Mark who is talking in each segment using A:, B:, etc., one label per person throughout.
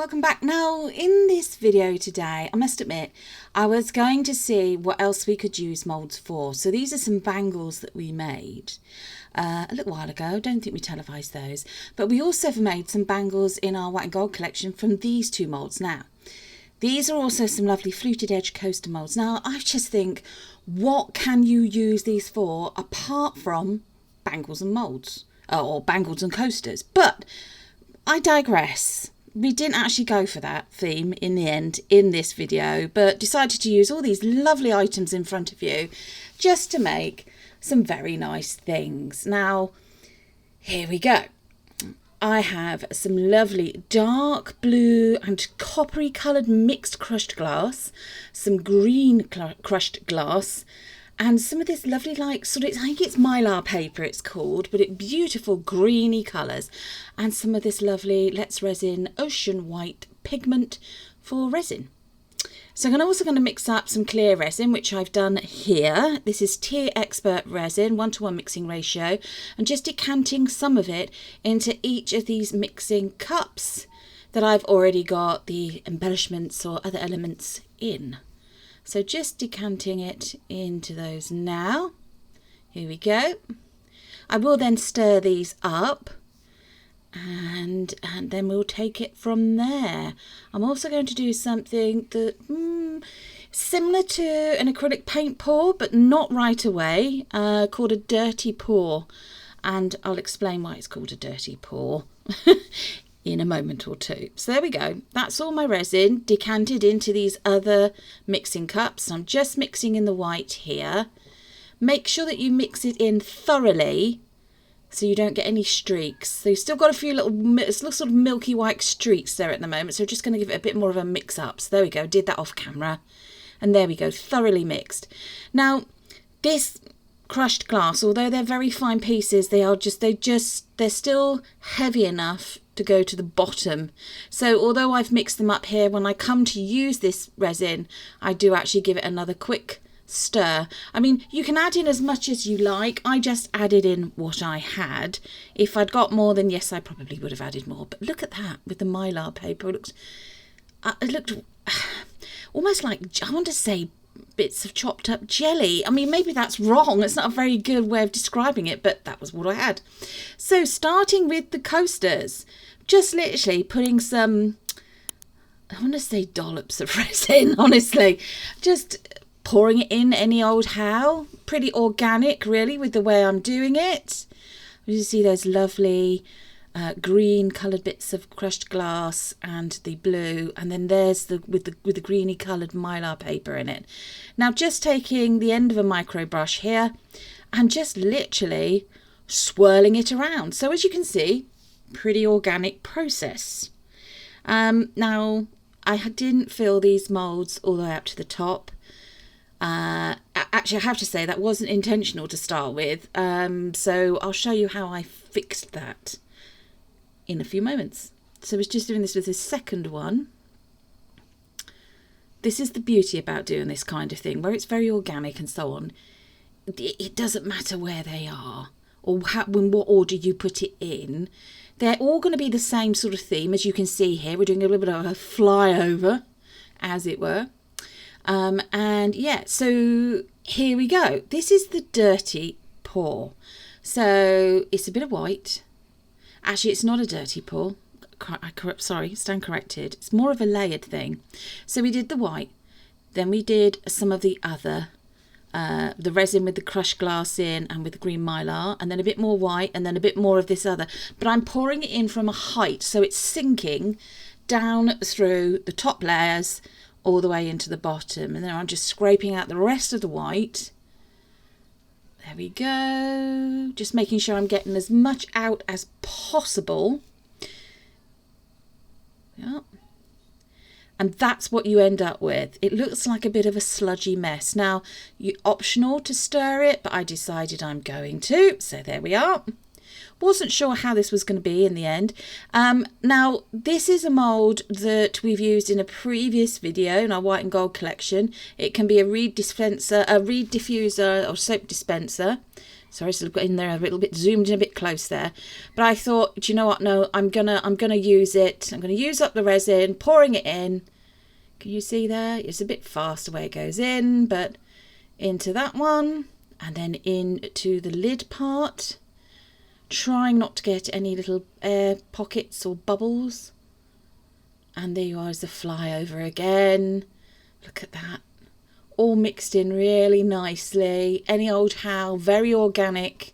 A: welcome back. Now in this video today, I must admit, I was going to see what else we could use moulds for. So these are some bangles that we made a little while ago. Don't think we televised those, but we also have made some bangles in our white and gold collection from these two moulds. Now these are also some lovely fluted edge coaster moulds. Now I just think, what can you use these for apart from bangles and moulds, or bangles and coasters? But I digress. We didn't actually go for that theme in the end in this video, but decided to use all these lovely items in front of you just to make some very nice things. Now, here we go. I have some lovely dark blue and coppery coloured mixed crushed glass, some green crushed glass, and some of this lovely, like, sort of, I think it's mylar paper it's called, but it's beautiful greeny colours, and some of this lovely Let's Resin Ocean White pigment for resin. So I'm also going to mix up some clear resin, which I've done here. This is Tier Expert resin, 1:1 mixing ratio, and just decanting some of it into each of these mixing cups that I've already got the embellishments or other elements in. So just decanting it into those now. Here we go. I will then stir these up and then we'll take it from there. I'm also going to do something that similar to an acrylic paint pour, but not right away, called a dirty pour, and I'll explain why it's called a dirty pour in a moment or two. So there we go. That's all my resin decanted into these other mixing cups. I'm just mixing in the white here. Make sure that you mix it in thoroughly so you don't get any streaks. So you've still got a few little sort of milky white streaks there at the moment, so we're just going to give it a bit more of a mix up. So there we go, did that off camera, and there we go, thoroughly mixed. Now this crushed glass, although they're very fine pieces, they're still heavy enough to go to the bottom. So although I've mixed them up here, when I come to use this resin, I do actually give it another quick stir. I mean, you can add in as much as you like. I just added in what I had. If I'd got more, then yes, I probably would have added more. But look at that with the mylar paper. It looked almost like, I want to say, bits of chopped up jelly. I mean, maybe that's wrong. It's not a very good way of describing it, but that was what I had. So starting with the coasters, just literally putting some, I want to say dollops of resin, honestly. Just pouring it in any old how. Pretty organic, really, with the way I'm doing it. You see those lovely green coloured bits of crushed glass and the blue, and then there's with the greeny coloured mylar paper in it. Now just taking the end of a micro brush here and just literally swirling it around. So as you can see, pretty organic process. Now I didn't fill these moulds all the way up to the top. Actually, I have to say that wasn't intentional to start with, so I'll show you how I fixed that in a few moments. So I was just doing this with the second one. This is the beauty about doing this kind of thing, where it's very organic and so on. It doesn't matter where they are or in what order you put it in. They're all going to be the same sort of theme. As you can see here, we're doing a little bit of a flyover, as it were. And yeah, so here we go. This is the dirty pour. So it's a bit of white. Actually, it's not a dirty pour. Sorry, stand corrected. It's more of a layered thing. So we did the white, then we did some of the other, the resin with the crushed glass in and with the green mylar, and then a bit more white, and then a bit more of this other. But I'm pouring it in from a height, so it's sinking down through the top layers all the way into the bottom. And then I'm just scraping out the rest of the white. There we go. Just making sure I'm getting as much out as possible. Yep. And that's what you end up with. It looks like a bit of a sludgy mess. Now, you're optional to stir it, but I decided I'm going to. So there we are. Wasn't sure how this was going to be in the end. Now, this is a mould that we've used in a previous video in our white and gold collection. It can be a reed dispenser, a reed diffuser or soap dispenser. Sorry, it's in there a little bit zoomed in a bit close there. But I thought, do you know what? No, I'm gonna use it. I'm gonna use up the resin, pouring it in. Can you see there? It's a bit fast the way it goes in, but into that one, and then into the lid part. Trying not to get any little air pockets or bubbles. And there you are, as the flyover again. Look at that. All mixed in really nicely. Any old how, very organic.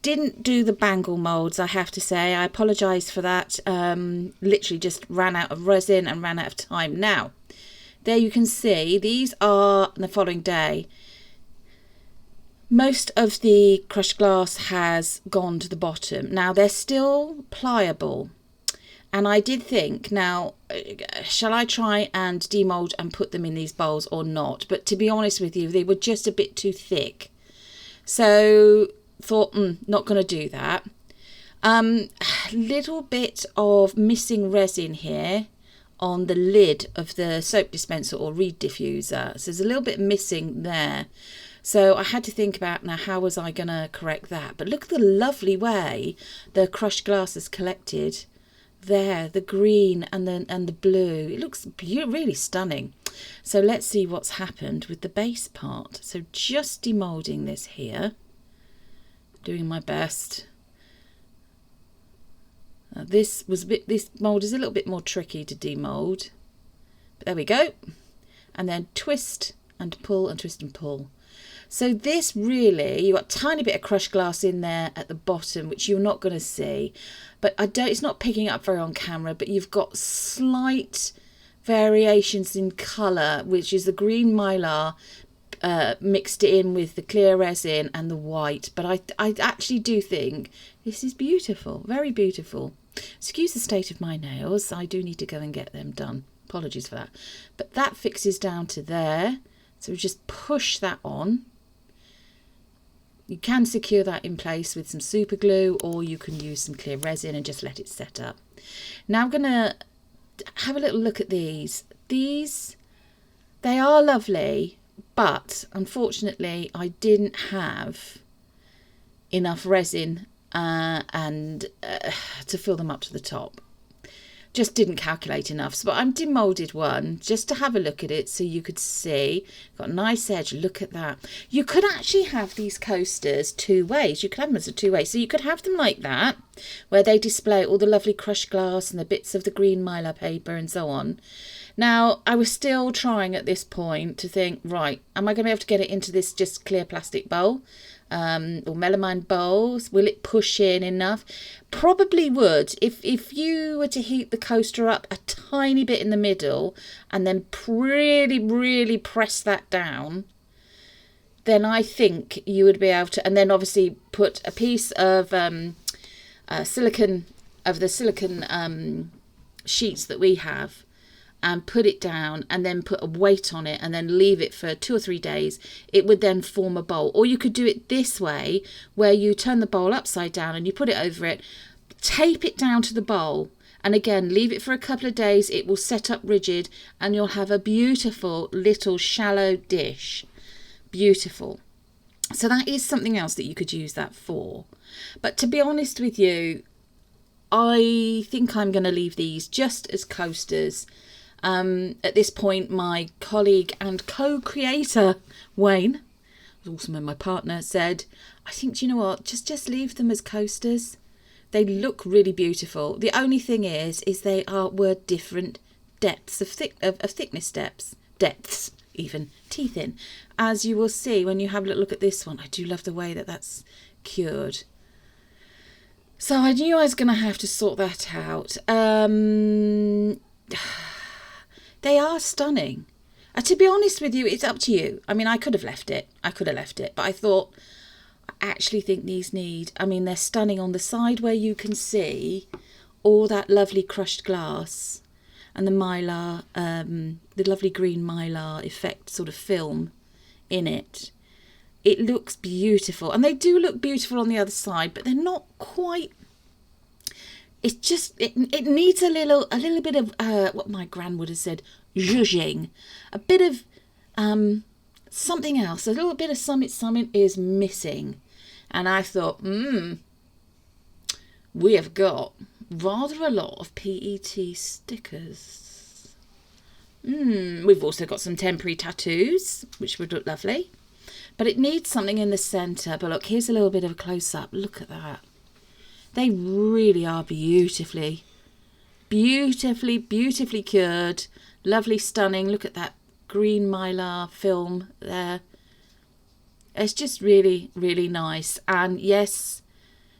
A: Didn't do the bangle moulds, I have to say. I apologise for that. Literally just ran out of resin and ran out of time. Now, there you can see, these are the following day. Most of the crushed glass has gone to the bottom. Now, they're still pliable. And I did think, now, shall I try and demould and put them in these bowls or not? But to be honest with you, they were just a bit too thick. So, thought, not going to do that. Little bit of missing resin here on the lid of the soap dispenser or reed diffuser. So, there's a little bit missing there. So I had to think about, now, how was I going to correct that? But look at the lovely way the crushed glass is collected. There, the green and the blue. It looks really stunning. So let's see what's happened with the base part. So just demoulding this here. Doing my best. This mould is a little bit more tricky to demould. But there we go. And then twist and pull and twist and pull. So this really, you got a tiny bit of crushed glass in there at the bottom, which you're not going to see. But it's not picking up very on camera, but you've got slight variations in colour, which is the green mylar mixed in with the clear resin and the white. But I actually do think this is beautiful, very beautiful. Excuse the state of my nails. I do need to go and get them done. Apologies for that. But that fixes down to there. So we just push that on. You can secure that in place with some super glue, or you can use some clear resin and just let it set up. Now I'm going to have a little look at these. These, they are lovely, but unfortunately I didn't have enough resin to fill them up to the top. Just didn't calculate enough. So I demoulded one just to have a look at it so you could see. Got a nice edge. Look at that. You could actually have these coasters two ways. You could have them as a two way. So you could have them like that, where they display all the lovely crushed glass and the bits of the green mylar paper and so on. Now, I was still trying at this point to think, right, am I going to be able to get it into this just clear plastic bowl? Or melamine bowls? Will it push in enough? Probably would. If you were to heat the coaster up a tiny bit in the middle and then really, really press that down, then I think you would be able to, and then obviously put a piece of silicone sheets that we have, and put it down and then put a weight on it and then leave it for 2 or 3 days, it would then form a bowl. Or you could do it this way, where you turn the bowl upside down and you put it over it, tape it down to the bowl, and again leave it for a couple of days. It will set up rigid and you'll have a beautiful little shallow dish. Beautiful. So that is something else that you could use that for. But to be honest with you, I think I'm going to leave these just as coasters. At this point, my colleague and co-creator, Wayne, who's also my partner, said, I think, do you know what, just leave them as coasters. They look really beautiful. The only thing is they were different depths of thickness depths, even teeth in. As you will see when you have a look at this one, I do love the way that that's cured. So I knew I was going to have to sort that out. They are stunning. To be honest with you, it's up to you. I mean, I could have left it. But I thought, I actually think these they're stunning on the side where you can see all that lovely crushed glass and the mylar, the lovely green mylar effect sort of film in it. It looks beautiful. And they do look beautiful on the other side, but they're not quite... It's just, it needs a little bit of, what my gran would have said, zhuzhing. A bit of something else. A little bit of something is missing. And I thought, we have got rather a lot of PET stickers. We've also got some temporary tattoos, which would look lovely. But it needs something in the centre. But look, here's a little bit of a close-up. Look at that. They really are beautifully cured. Lovely, stunning. Look at that green mylar film there. It's just really, really nice. And yes,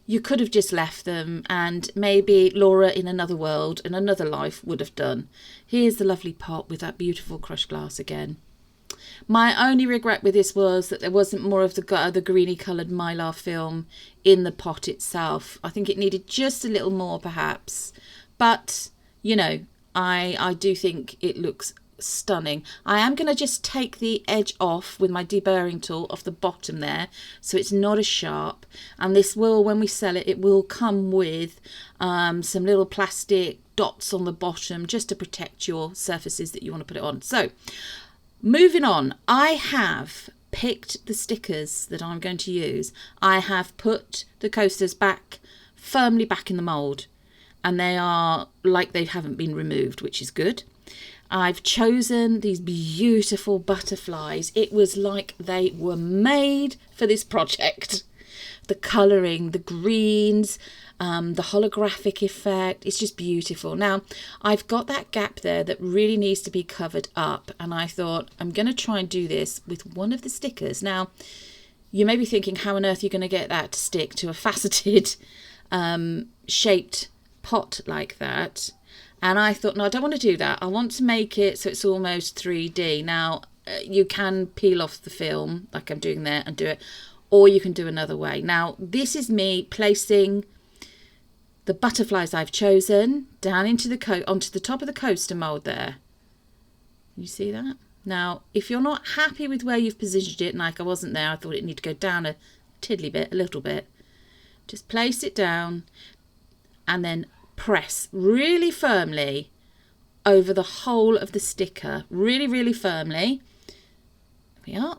A: you could have just left them, and maybe Laura in another world, in another life, would have done. Here's the lovely pot with that beautiful crushed glass again. My only regret with this was that there wasn't more of the greeny coloured mylar film in the pot itself. I think it needed just a little more perhaps. But, you know, I do think it looks stunning. I am going to just take the edge off with my deburring tool off the bottom there, so it's not as sharp. And this will, when we sell it, it will come with some little plastic dots on the bottom just to protect your surfaces that you want to put it on. So, moving on, I have picked the stickers that I'm going to use. I have put the coasters firmly back in the mould, and they are like they haven't been removed, which is good. I've chosen these beautiful butterflies. It was like they were made for this project. The colouring, the greens, the holographic effect, it's just beautiful. Now, I've got that gap there that really needs to be covered up, and I thought I'm going to try and do this with one of the stickers. Now, you may be thinking, how on earth are you going to get that to stick to a faceted shaped pot like that? And I thought, no, I don't want to do that. I want to make it so it's almost 3D. Now, you can peel off the film like I'm doing there and do it, or you can do another way. Now, this is me placing the butterflies I've chosen down into onto the top of the coaster mould there. You see that? Now, if you're not happy with where you've positioned it, like I wasn't there, I thought it needed to go down a tiddly bit, a little bit. Just place it down and then press really firmly over the whole of the sticker. Really, really firmly. There we are.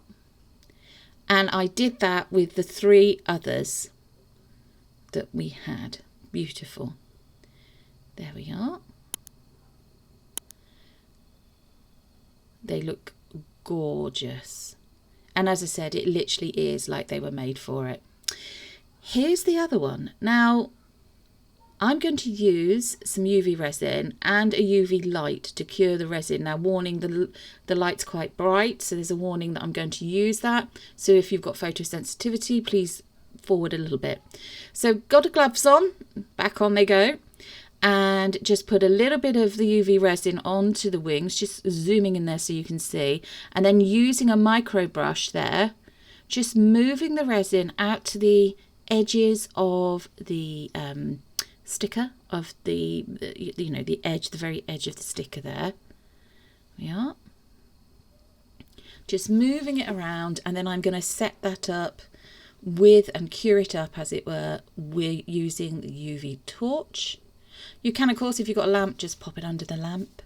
A: And I did that with the 3 others that we had. Beautiful. There we are. They look gorgeous. And as I said, it literally is like they were made for it. Here's the other one. Now, I'm going to use some UV resin and a UV light to cure the resin. Now, warning, the light's quite bright, so there's a warning that I'm going to use that. So if you've got photosensitivity, please forward a little bit. So got the gloves on, back on they go, and just put a little bit of the UV resin onto the wings, just zooming in there so you can see, and then using a micro brush there, just moving the resin out to the edges of the sticker, of the edge, the very edge of the sticker there. We are just moving it around, and then I'm going to set that up with and cure it up, as it were, we're using the UV torch. You can, of course, if you've got a lamp, just pop it under the lamp.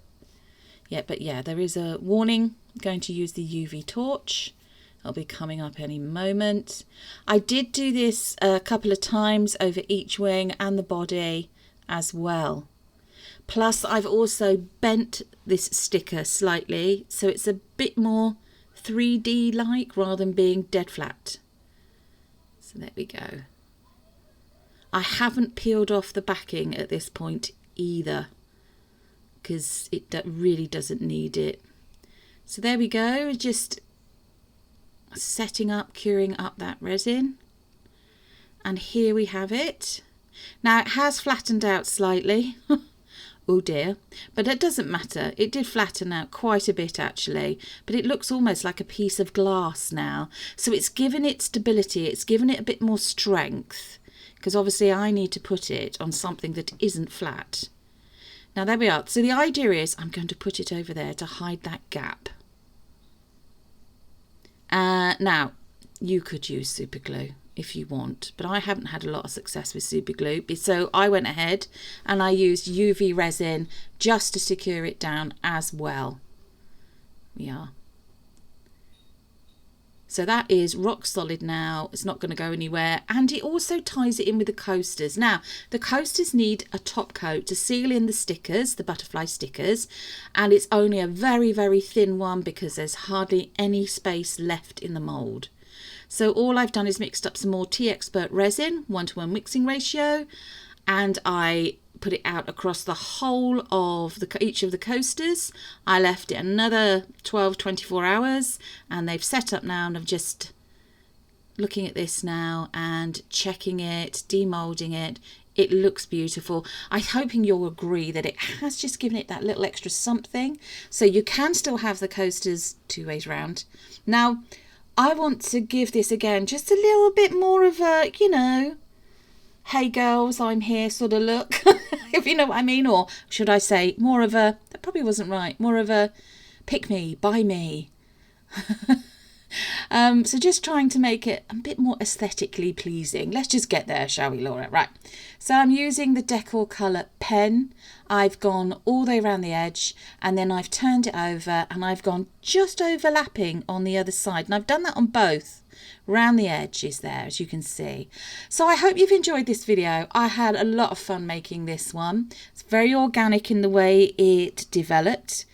A: Yeah, but yeah, there is a warning. I'm going to use the UV torch. It'll be coming up any moment. I did do this a couple of times over each wing and the body as well. Plus, I've also bent this sticker slightly, so it's a bit more 3D-like rather than being dead flat. So there we go. I haven't peeled off the backing at this point either, because it really doesn't need it. So there we go, just setting up, curing up that resin. And here we have it. Now, it has flattened out slightly. Oh dear, but it doesn't matter. It did flatten out quite a bit actually, but it looks almost like a piece of glass now. So it's given it stability, it's given it a bit more strength, because obviously I need to put it on something that isn't flat. Now there we are. So the idea is I'm going to put it over there to hide that gap. Now, you could use super glue if you want, but I haven't had a lot of success with super glue, so I went ahead and I used UV resin just to secure it down as well. We are. So that is rock solid now. It's not going to go anywhere. And it also ties it in with the coasters. Now, the coasters need a top coat to seal in the stickers, the butterfly stickers. And it's only a very, very thin one because there's hardly any space left in the mould. So all I've done is mixed up some more T-Expert resin, 1:1 mixing ratio. And I put it out across the whole of each of the coasters. I left it another 12-24 hours and they've set up now, and I'm just looking at this now and checking it, demolding it. It looks beautiful. I'm hoping you'll agree that it has just given it that little extra something. So you can still have the coasters 2 ways round. Now, I want to give this again just a little bit more of a, you know, hey girls, I'm here sort of look, if you know what I mean. Or should I say more of a, that probably wasn't right, more of a pick me, buy me. So just trying to make it a bit more aesthetically pleasing. Let's just get there, shall we, Laura? Right. So I'm using the Decor Colour pen. I've gone all the way around the edge and then I've turned it over and I've gone just overlapping on the other side. And I've done that on both. Round the edges there, as you can see. So I hope you've enjoyed this video. I had a lot of fun making this one. It's very organic in the way it developed.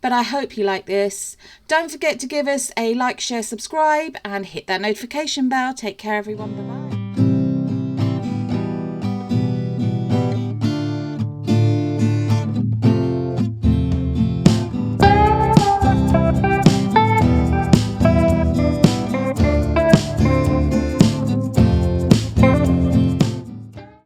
A: But I hope you like this. Don't forget to give us a like, share, subscribe and hit that notification bell. Take care everyone. Bye bye.